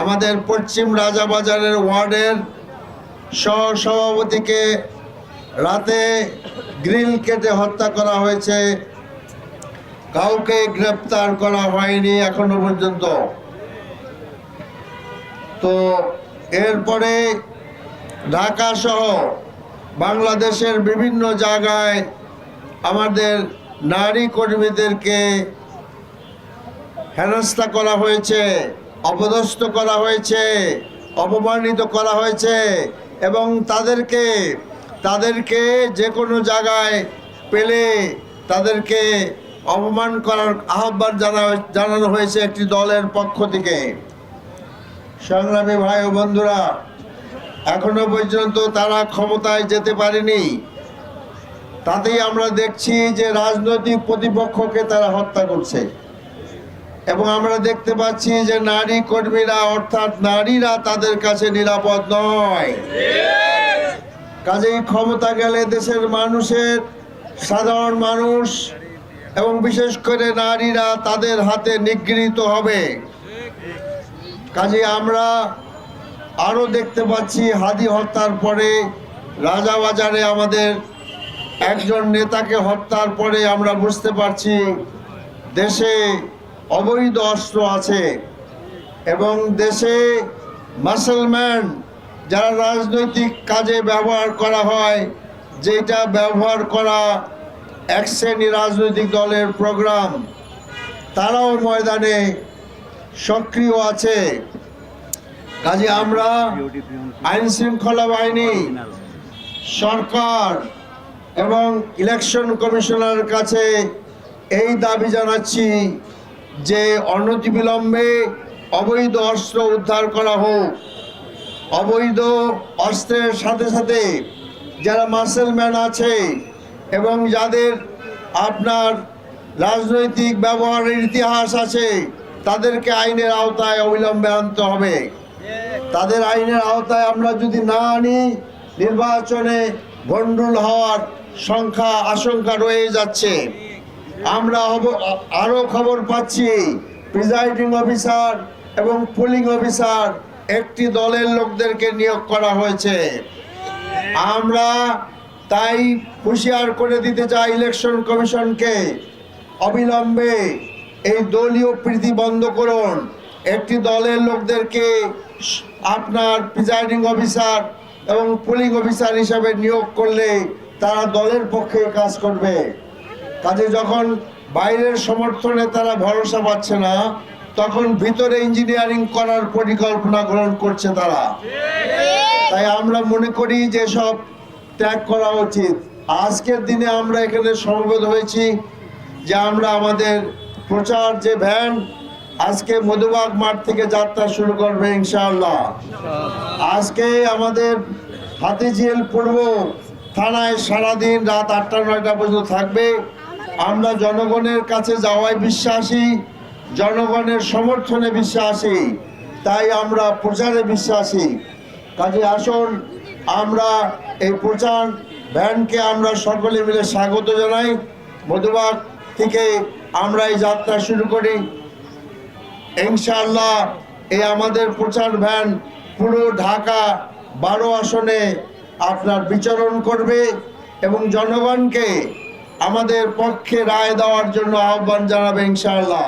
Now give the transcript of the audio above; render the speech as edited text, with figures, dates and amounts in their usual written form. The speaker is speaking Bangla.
আমাদের পশ্চিম রাজাবাজারের ওয়ার্ডের সহসভাপতিকে রাতে গ্রিল কেটে হত্যা করা হয়েছে। কাউকে গ্রেপ্তার করা হয়নি এখনো পর্যন্ত। তো এরপরে ঢাকা সহ বাংলাদেশের বিভিন্ন জায়গায় আমাদের নারী কর্মীদেরকে হেনস্থা করা হয়েছে, অপদস্থ করা হয়েছে, অপমানিত করা হয়েছে এবং তাদেরকে যে কোনো জায়গায় পেলে তাদেরকে অপমান করার আহ্বান জানানো হয়েছে একটি দলের পক্ষ থেকে। সংগ্রামী ভাই ও বন্ধুরা, এখনো পর্যন্ত তারা ক্ষমতায় যেতে পারেনি। তাতেই আমরা দেখছি যে রাজনৈতিক প্রতিপক্ষকে তারা হত্যা করছে এবং আমরা দেখতে পাচ্ছি যে নারী কর্মীরা অর্থাৎ নারীরা তাদের কাছে নিরাপদ নয়। কাজেই ক্ষমতা গেলে দেশের মানুষের সাধারণ মানুষ এবং বিশেষ করে নারীরা তাদের হাতে নিগৃহীত হবে। কাজেই আমরা আরো দেখতে পাচ্ছি হাদি হত্যার পরে রাজাবাজারে আমাদের একজন নেতাকে হত্যার পরে আমরা বুঝতে পারছি দেশে অবৈধ অস্ত্র আছে এবং দেশে মাসলম্যান যারা রাজনৈতিক কাজে ব্যবহার করা হয়, যেটা ব্যবহার করা এক শ্রেণী রাজনৈতিক দলের প্রোগ্রাম, তারাও ময়দানে সক্রিয় আছে। কাজে আমরা আইন শৃঙ্খলা বাহিনী, সরকার এবং ইলেকশন কমিশনার কাছে এই দাবি জানাচ্ছি যে অনতিবিলম্বে অবৈধ অস্ত্র উদ্ধার করা হোক। অবৈধ অস্ত্রের সাথে সাথে যারা মাসলম্যান আছে এবং যাদের আপনার রাজনৈতিক ব্যবহারের ইতিহাস আছে তাদেরকে আইনের আওতায় অবিলম্বে আনতে হবে। তাদের আইনের আওতায় আমরা যদি না আনি, নির্বাচনে গন্ডগোল হওয়ার আশঙ্কা রয়ে যাচ্ছে। আমরা আরো খবর পাচ্ছি প্রিজাইডিং অফিসার এবং পুলিং অফিসার একটি দলের লোকদেরকে নিয়োগ করা হয়েছে। আমরা তাই হুঁশিয়ার করে দিতে চাই ইলেকশন কমিশনকে, অবিলম্বে এই দলীয় প্রীতি বন্ধ করুন। একটি দলের লোকদেরকে আপনার প্রিজাইডিং অফিসার এবং পুলিং অফিসার হিসাবে নিয়োগ করলে তারা দলের পক্ষে কাজ করবে। কাজে যখন বাইরের সমর্থনে তারা ভরসা পাচ্ছে না, তখন ভিতরে ইঞ্জিনিয়ারিং করার পরিকল্পনা গ্রহণ করছে তারা। তাই আমরা মনে করি যে সব ত্যাগ করা উচিত। আজকের দিনে আমরা এখানে সমবেত হয়েছি যে আমরা আমাদের প্রচার যে ভ্যান আজকে মধুবাগ মাঠ থেকে যাত্রা শুরু করবে ইনশাআল্লাহ। আজকে আমাদের হাতিঝিল পূর্ব থানায় সারাদিন রাত 8টা-9টা পর্যন্ত থাকবে। আমরা জনগণের কাছে যাওয়ায় বিশ্বাসী, জনগণের সমর্থনে বিশ্বাসী, তাই আমরা প্রচারে বিশ্বাসী। কাজে আসুন আমরা এই প্রচার ভ্যানকে আমরা সকলে মিলে স্বাগত জানাই। মধুবাগ থেকে আমরা এই যাত্রা শুরু করি ইনশাআল্লাহ। এই আমাদের প্রচার ভ্যান পুরো ঢাকা 12 আসনে আপনার বিচরণ করবে এবং জনগণকে আমাদের পক্ষে রায় দেওয়ার জন্য আহ্বান জানাবে ইনশাআল্লাহ।